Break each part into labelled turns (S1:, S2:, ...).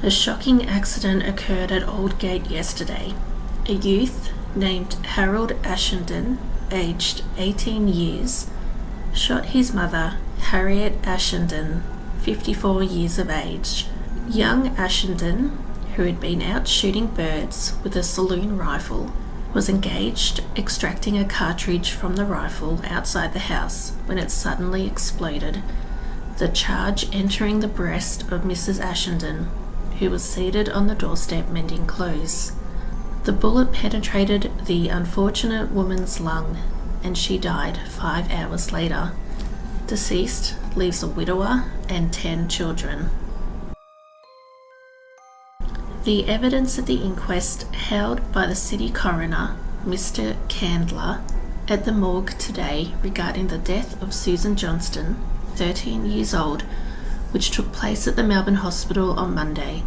S1: A shocking accident occurred at Aldgate yesterday. A youth named Harold Ashenden, aged 18 years, shot his mother, Harriet Ashenden, 54 years of age. Young Ashenden, who had been out shooting birds with a saloon rifle, was engaged extracting a cartridge from the rifle outside the house when it suddenly exploded, the charge entering the breast of Mrs. Ashenden, who was seated on the doorstep mending clothes. The bullet penetrated the unfortunate woman's lung, and she died 5 hours later. Deceased leaves a widower and 10 children. The evidence at the inquest held by the city coroner, Mr. Candler, at the morgue today regarding the death of Susan Johnston, 13 years old, which took place at the Melbourne Hospital on Monday,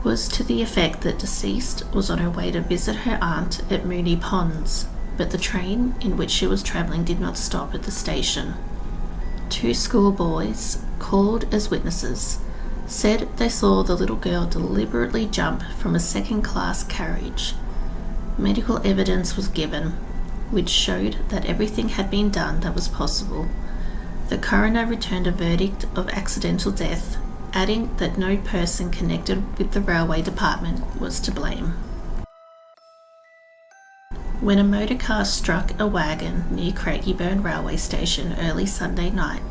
S1: was to the effect that deceased was on her way to visit her aunt at Moonee Ponds, but the train in which she was travelling did not stop at the station. 2 schoolboys, called as witnesses, said they saw the little girl deliberately jump from a second-class carriage. Medical evidence was given, which showed that everything had been done that was possible. The coroner returned a verdict of accidental death, adding that no person connected with the railway department was to blame. When a motor car struck a wagon near Craigieburn railway station early Sunday night,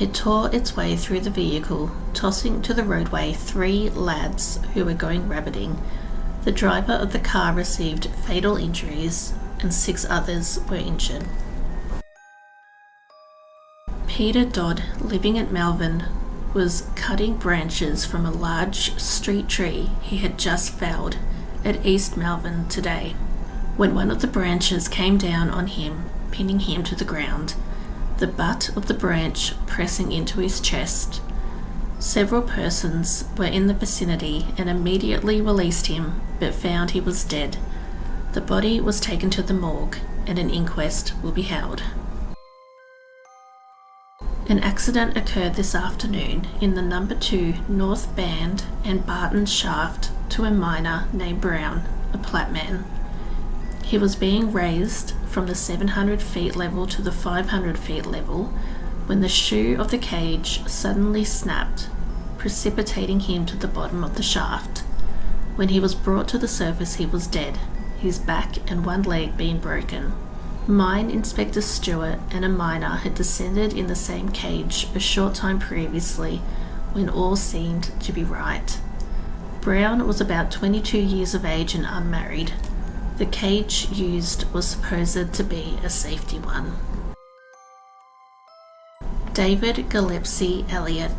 S1: it tore its way through the vehicle, tossing to the roadway 3 lads who were going rabbiting. The driver of the car received fatal injuries and 6 others were injured. Peter Dodd, living at Melbourne, was cutting branches from a large street tree he had just felled at East Melbourne today, when one of the branches came down on him, pinning him to the ground, the butt of the branch pressing into his chest. Several persons were in the vicinity and immediately released him, but found he was dead. The body was taken to the morgue and an inquest will be held. An accident occurred this afternoon in the No. 2 North Band and Barton shaft to a miner named Brown, a platman. He was being raised from the 700 feet level to the 500 feet level when the shoe of the cage suddenly snapped, precipitating him to the bottom of the shaft. When he was brought to the surface, he was dead, his back and one leg being broken. Mine Inspector Stewart and a miner had descended in the same cage a short time previously when all seemed to be right. Brown was about 22 years of age and unmarried. The cage used was supposed to be a safety one. David Gillespie Elliott,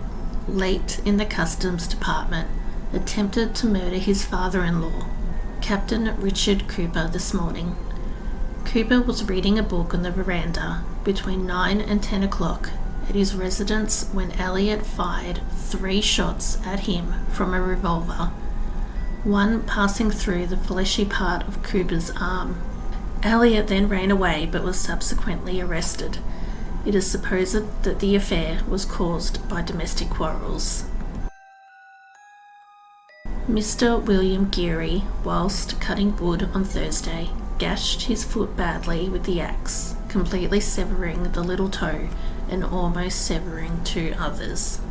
S1: late in the Customs Department, attempted to murder his father-in-law, Captain Richard Cooper, this morning. Cooper was reading a book on the veranda between 9 and 10 o'clock at his residence when Elliott fired 3 shots at him from a revolver, one passing through the fleshy part of Cooper's arm. Elliott then ran away but was subsequently arrested. It is supposed that the affair was caused by domestic quarrels. Mr. William Geary, whilst cutting wood on Thursday, gashed his foot badly with the axe, completely severing the little toe and almost severing 2 others.